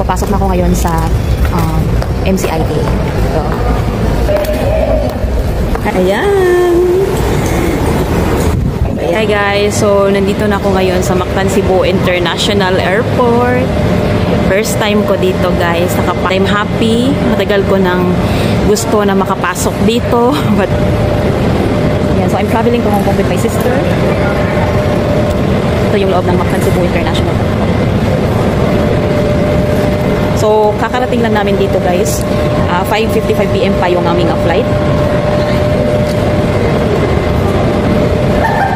papasok na ako ngayon sa MCIA. So, ayan! Hi guys! So, nandito na ako ngayon sa Mactan, Cebu International Airport. First time ko dito guys. I'm happy. Matagal ko nang gusto na makapasok dito. But, yeah, so I'm traveling to Hong Kong with my sister. Ito yung loob ng Mactan, Cebu International Airport. So, kakarating lang namin dito guys. 5:55 PM pa yung aming flight.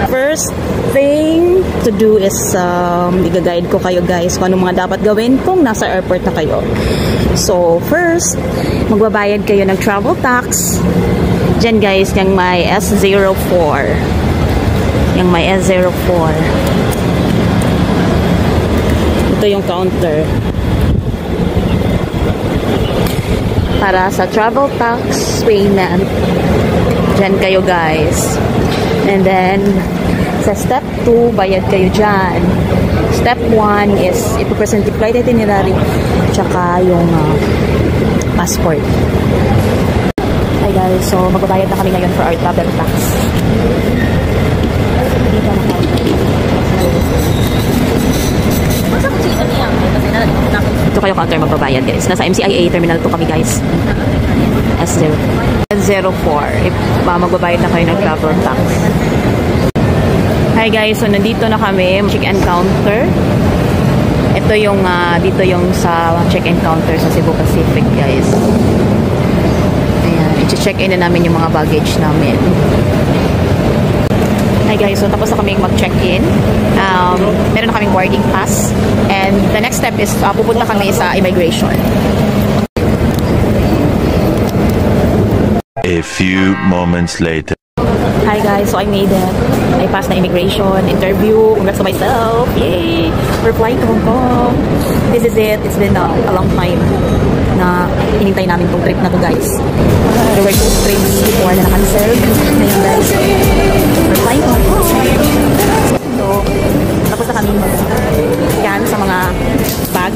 First thing to do is i-guide ko kayo guys kung anong mga dapat gawin kung nasa airport na kayo. So, first, magbabayad kayo ng travel tax. Diyan guys, yung may S04. Yung may S04. Ito yung counter. Para sa travel tax payment. Diyan kayo guys. And then, sa step 2, bayad kayo dyan. Step 1 is ipipresent yung flight itinerary tsaka yung passport. Hi guys, so magbabayad na kami ngayon for our travel tax. Ito kayo counter magbabayad guys. Nasa MCIA Terminal 2 kami guys. S04. Magbabayad na kayo ng travel tax. Hi guys, so nandito na kami. Check-in counter. Ito yung dito yung sa check-in counter sa Cebu Pacific guys. Ayan, i-check-in na namin yung mga baggage namin. Hi guys, so tapos na kaming mag-check-in. Meron na kaming boarding pass. And the next step is pupunta kami sa immigration. A few moments later. Hi guys, so I made it. I passed the immigration interview. Congrats to myself. Yay! We're flying to Hong Kong. This is it. It's been a long time na hinintay namin tong trip na to guys. There were 2 trips before na na-cancel. Ngayon guys, we're flying to Hong Kong. So, tapos na kami mag-scan sa mga bag